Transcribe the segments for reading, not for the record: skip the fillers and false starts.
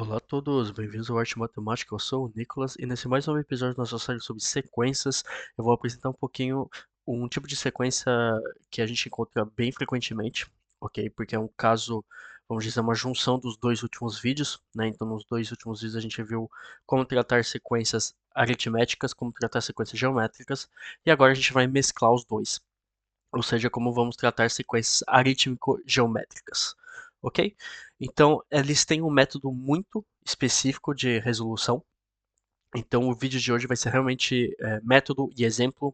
Olá a todos, bem-vindos ao Arte Matemática, eu sou o Nicolas e nesse mais novo episódio da nossa série sobre sequências eu vou apresentar um pouquinho um tipo de sequência que a gente encontra bem frequentemente, ok? Porque é um caso, vamos dizer, uma junção dos dois últimos vídeos, né? Então nos dois últimos vídeos a gente viu como tratar sequências aritméticas, como tratar sequências geométricas e agora a gente vai mesclar os dois, ou seja, como vamos tratar sequências aritmético-geométricas, ok? Então, eles têm um método muito específico de resolução. Então, o vídeo de hoje vai ser realmente método e exemplo,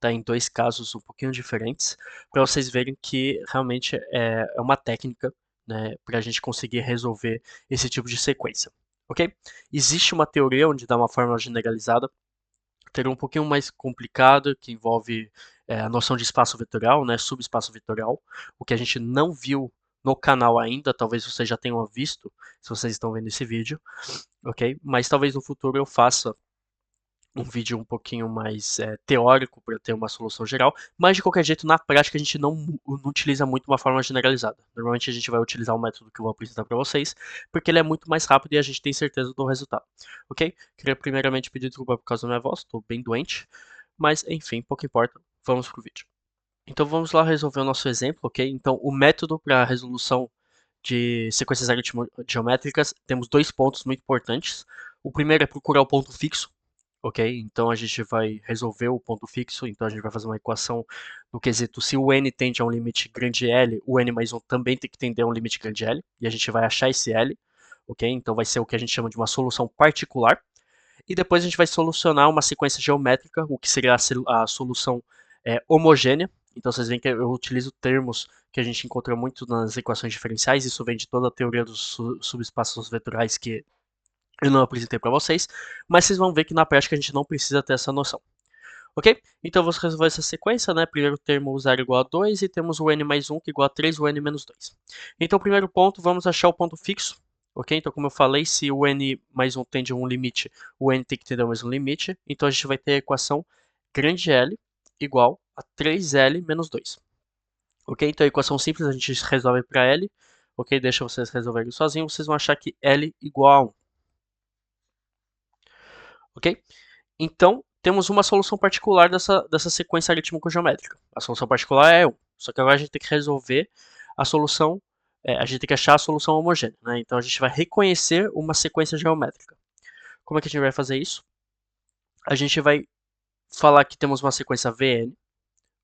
tá? Em dois casos um pouquinho diferentes, para vocês verem que realmente é uma técnica, né, para a gente conseguir resolver esse tipo de sequência, ok? Existe uma teoria onde dá uma fórmula generalizada, teria um pouquinho mais complicado, que envolve a noção de espaço vetorial, né, subespaço vetorial, o que a gente não viu no canal ainda, talvez vocês já tenham visto, se vocês estão vendo esse vídeo, ok? Mas talvez no futuro eu faça um vídeo um pouquinho mais teórico para ter uma solução geral, mas de qualquer jeito, na prática, a gente não utiliza muito uma forma generalizada. Normalmente a gente vai utilizar o método que eu vou apresentar para vocês, porque ele é muito mais rápido e a gente tem certeza do resultado, ok? Queria primeiramente pedir desculpa por causa da minha voz, estou bem doente, mas enfim, pouco importa, vamos pro vídeo. Então vamos lá resolver o nosso exemplo, ok? Então o método para a resolução de sequências aritmo-geométricas, temos dois pontos muito importantes. O primeiro é procurar o ponto fixo, ok? Então a gente vai resolver o ponto fixo, então a gente vai fazer uma equação no quesito se o n tende a um limite grande L, o n mais 1 também tem que tender a um limite grande L, e a gente vai achar esse L, ok? Então vai ser o que a gente chama de uma solução particular, e depois a gente vai solucionar uma sequência geométrica, o que seria a solução homogênea. Então vocês veem que eu utilizo termos que a gente encontra muito nas equações diferenciais, isso vem de toda a teoria dos subespaços vetoriais que eu não apresentei para vocês, mas vocês vão ver que na prática a gente não precisa ter essa noção. Ok? Então vamos resolver essa sequência, né? Primeiro termo, o 0 igual a 2, e temos o n mais 1 que é igual a 3, o n menos 2. Então, primeiro ponto, vamos achar o ponto fixo. Ok? Então, como eu falei, se o n mais 1 tende a um limite, o n tem que tender ao mesmo limite. Então, a gente vai ter a equação grande L igual a 3L menos 2. Ok? Então, a equação simples a gente resolve para L. Ok? Deixa vocês resolverem sozinhos. Vocês vão achar que L igual a 1. Ok? Então, temos uma solução particular dessa sequência aritmético-geométrica. A solução particular é 1. Só que agora a gente tem que resolver a solução, a gente tem que achar a solução homogênea. Né? Então, a gente vai reconhecer uma sequência geométrica. Como é que a gente vai fazer isso? A gente vai falar que temos uma sequência Vn,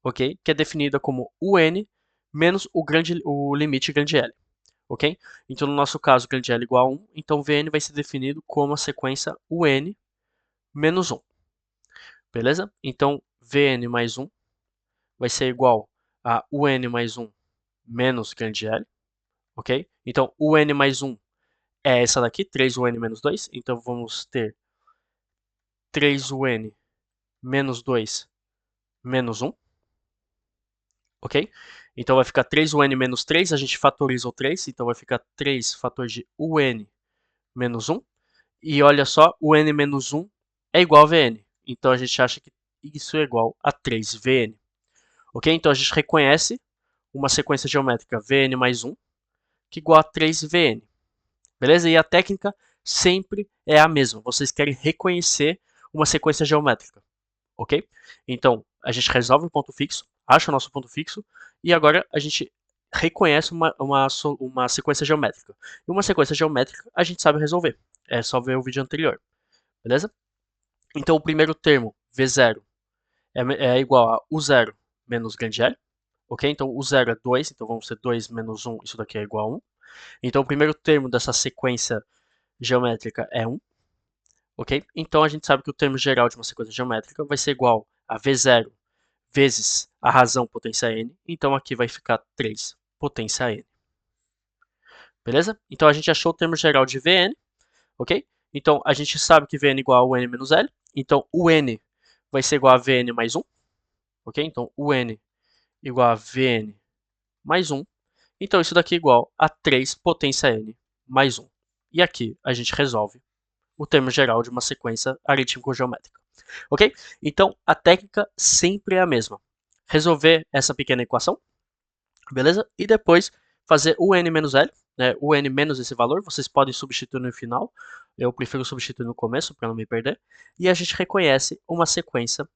ok? Que é definida como UN menos o limite grande L. Ok? Então, no nosso caso, grande L igual a 1. Então, Vn vai ser definido como a sequência UN menos 1. Beleza? Então, Vn mais 1 vai ser igual a UN mais 1 menos grande L, ok? Então, UN mais 1 é essa daqui, 3UN menos 2. Então, vamos ter 3UN menos 2 menos 1, ok? Então, vai ficar 3UN menos 3, a gente fatoriza o 3, então vai ficar 3 fator de UN menos 1. E olha só, o n menos 1 é igual a Vn. Então, a gente acha que isso é igual a 3Vn. Ok? Então, a gente reconhece uma sequência geométrica Vn mais 1, que é igual a 3Vn. Beleza? E a técnica sempre é a mesma. Vocês querem reconhecer uma sequência geométrica. Ok? Então, a gente resolve o ponto fixo, acha o nosso ponto fixo, e agora a gente reconhece uma sequência geométrica. E uma sequência geométrica a gente sabe resolver. É só ver o vídeo anterior. Beleza? Então, o primeiro termo, V0, é igual a U0 menos grande L. Ok? Então, o 0 é 2, então vamos ter 2 menos 1, isso daqui é igual a 1. Então, o primeiro termo dessa sequência geométrica é 1. Ok? Então, a gente sabe que o termo geral de uma sequência geométrica vai ser igual a V0 vezes a razão potência n. Então, aqui vai ficar 3 potência n. Beleza? Então, a gente achou o termo geral de Vn. Ok? Então, a gente sabe que Vn é igual a UN menos L. Então, o n vai ser igual a Vn mais 1. Ok? Então, o n igual a Vn mais 1. Então, isso daqui é igual a 3 potência n mais 1. E aqui a gente resolve o termo geral de uma sequência aritmético-geométrica. Ok? Então, a técnica sempre é a mesma. Resolver essa pequena equação, beleza? E depois fazer o n menos L, né, o n menos esse valor, vocês podem substituir no final, eu prefiro substituir no começo para não me perder, e a gente reconhece uma sequência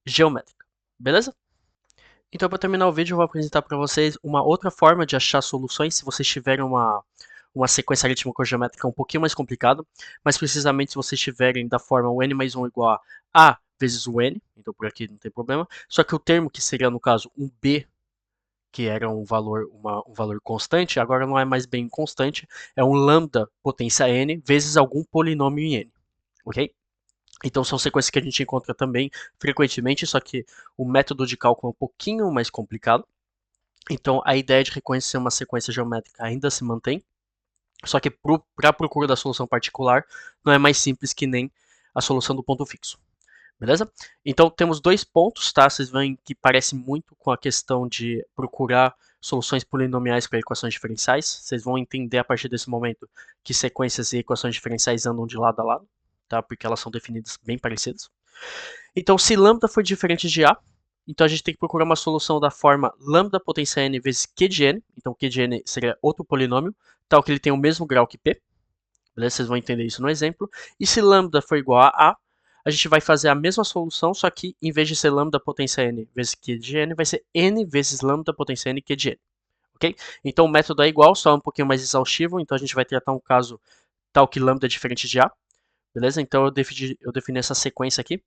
geométrica, beleza? Então, para terminar o vídeo, eu vou apresentar para vocês uma outra forma de achar soluções se vocês tiverem uma sequência aritmético-geométrica um pouquinho mais complicada, mas precisamente se vocês tiverem da forma o n mais 1 igual a vezes o n, então por aqui não tem problema, só que o termo que seria, no caso, um b, que era um valor constante, agora não é mais bem constante, é um lambda potência n vezes algum polinômio em n, ok? Então são sequências que a gente encontra também frequentemente, só que o método de cálculo é um pouquinho mais complicado. Então a ideia de reconhecer uma sequência geométrica ainda se mantém, só que para a procura da solução particular não é mais simples que nem a solução do ponto fixo. Beleza? Então temos dois pontos, tá? Vocês veem que parece muito com a questão de procurar soluções polinomiais para equações diferenciais. Vocês vão entender a partir desse momento que sequências e equações diferenciais andam de lado a lado, tá? Porque elas são definidas bem parecidas. Então, se lambda for diferente de A, então a gente tem que procurar uma solução da forma lambda potência n vezes q de n. Então, q de n seria outro polinômio, tal que ele tem o mesmo grau que p. Beleza? Vocês vão entender isso no exemplo. E se lambda for igual a gente vai fazer a mesma solução, só que em vez de ser lambda potência n vezes q de n, vai ser n vezes lambda potência n q de n. Ok? Então o método é igual, só um pouquinho mais exaustivo. Então a gente vai tratar um caso tal que lambda é diferente de a. Beleza? Então eu defini essa sequência aqui.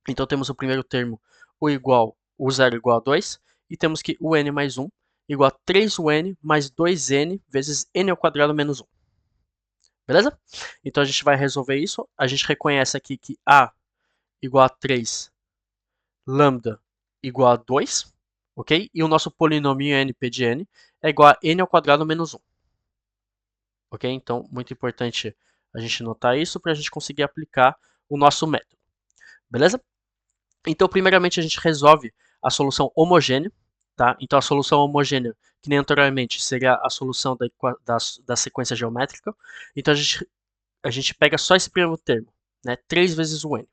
Então temos o primeiro termo, o 0 igual a 2, e temos que o n mais 1 igual a 3un mais 2n vezes n ao quadrado menos 1. Beleza? Então a gente vai resolver isso. A gente reconhece aqui que a igual a 3, lambda igual a 2, ok? E o nosso polinômio np de n é igual a n ao quadrado menos 1. Ok? Então, muito importante a gente notar isso para a gente conseguir aplicar o nosso método. Beleza? Então, primeiramente, a gente resolve a solução homogênea. Tá? Então, a solução homogênea, que nem anteriormente, seria a solução da sequência geométrica. Então, a gente pega só esse primeiro termo, né? 3 vezes o n.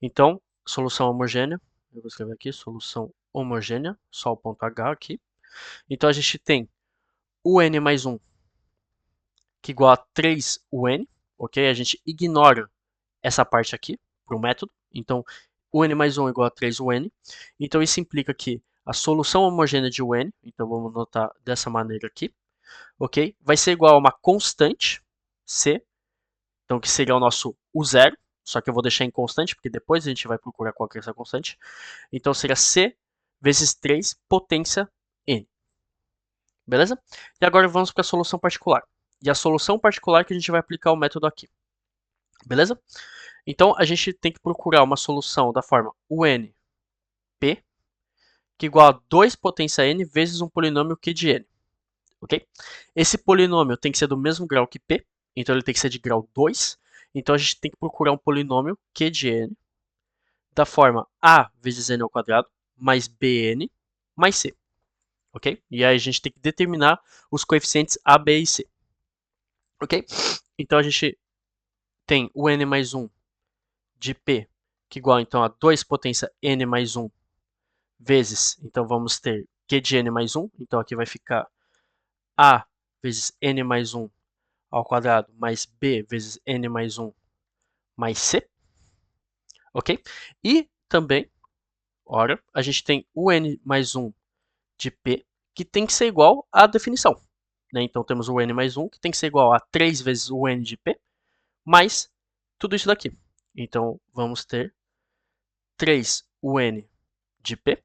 Então, solução homogênea, eu vou escrever aqui, solução homogênea, só o ponto H aqui. Então, a gente tem o n mais 1, que é igual a 3un, ok? A gente ignora essa parte aqui para o método. Então, o n mais 1 é igual a 3un. Então, isso implica que a solução homogênea de un, então vamos notar dessa maneira aqui, ok? Vai ser igual a uma constante, c, então que seria o nosso u0, só que eu vou deixar em constante, porque depois a gente vai procurar qual que é essa constante. Então, seria c vezes 3 potência n. Beleza? E agora vamos para a solução particular. E a solução particular que a gente vai aplicar o método aqui. Beleza? Então, a gente tem que procurar uma solução da forma unp, que é igual a 2 potência n vezes um polinômio q de n. Ok? Esse polinômio tem que ser do mesmo grau que p, então ele tem que ser de grau 2. Então, a gente tem que procurar um polinômio q de n da forma a vezes n ao quadrado mais bn mais c. Ok? E aí a gente tem que determinar os coeficientes a, b e c. Ok? Então, a gente tem o n mais 1 de p, que é igual então a 2 potência n mais 1 vezes, então vamos ter q de n mais 1, então aqui vai ficar a vezes n mais 1 ao quadrado mais b vezes n mais 1 mais c, ok? E também, ora, a gente tem o n mais 1 de p, que tem que ser igual à definição. Né? Então temos o n mais 1, que tem que ser igual a 3 vezes o n de p, mais tudo isso daqui. Então vamos ter 3un de p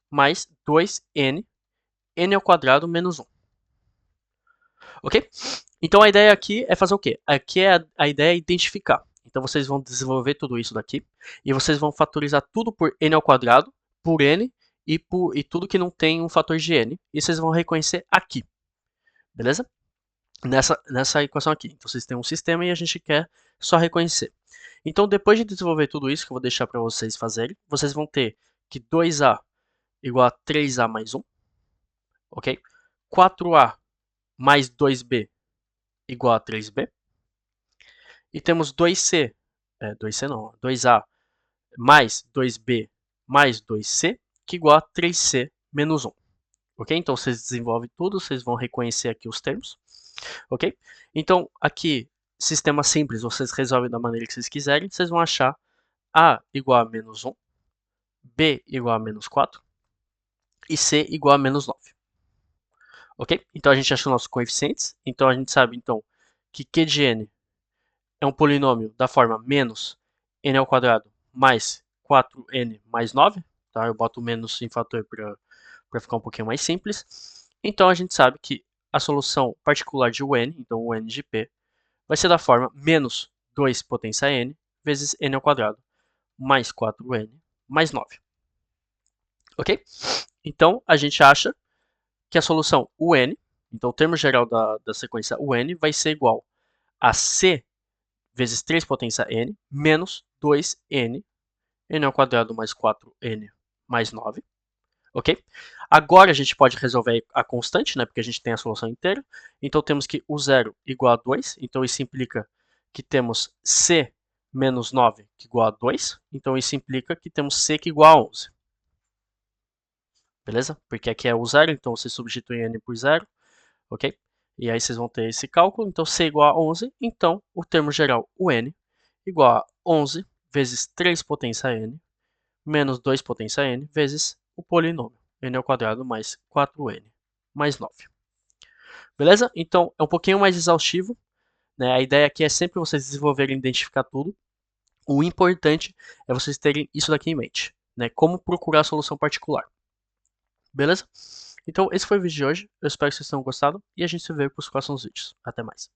mais 2n, n ao quadrado menos 1. Ok? Então a ideia aqui é fazer o quê? Aqui a ideia é identificar. Então vocês vão desenvolver tudo isso daqui e vocês vão fatorizar tudo por n ao quadrado, por n e tudo que não tem um fator de n. E vocês vão reconhecer aqui. Beleza? Nessa equação aqui. Então vocês têm um sistema e a gente quer só reconhecer. Então depois de desenvolver tudo isso, que eu vou deixar para vocês fazerem, vocês vão ter que 2a igual a 3a mais 1. Ok? 4a mais 2b igual a 3b. E temos 2c, 2c não, 2a mais 2b mais 2c, que é igual a 3c menos 1. Ok? Então vocês desenvolvem tudo, vocês vão reconhecer aqui os termos. ok? Então, aqui, sistema simples, vocês resolvem da maneira que vocês quiserem, vocês vão achar A igual a menos 1, B igual a menos 4 e C igual a menos 9. Ok? Então a gente achou nossos coeficientes. Então a gente sabe então que Q de n é um polinômio da forma menos n ao quadrado mais 4n mais 9. Tá? Eu boto menos em fator para ficar um pouquinho mais simples. Então a gente sabe que a solução particular de n, então o n de p, vai ser da forma menos 2 potência n vezes n ao quadrado mais 4n mais 9. Ok? Então a gente acha que a solução UN, então o termo geral da sequência UN, vai ser igual a C vezes 3 potência n, menos 2n, n ao quadrado mais 4n mais 9, ok? Agora a gente pode resolver a constante, né, porque a gente tem a solução inteira. Então temos que o zero igual a 2, então isso implica que temos c menos 9 que igual a 2, então isso implica que temos c que igual a 11. Beleza? Porque aqui é o zero, então você substitui n por zero, ok? E aí vocês vão ter esse cálculo, então C igual a 11, então o termo geral, o n, igual a 11 vezes 3 potência n, menos 2 potência n, vezes o polinômio, n ao quadrado mais 4n, mais 9. Beleza? Então é um pouquinho mais exaustivo, né? A ideia aqui é sempre vocês desenvolverem e identificar tudo. O importante é vocês terem isso daqui em mente, né? Como procurar a solução particular. Beleza? Então esse foi o vídeo de hoje, eu espero que vocês tenham gostado e a gente se vê para os próximos vídeos. Até mais.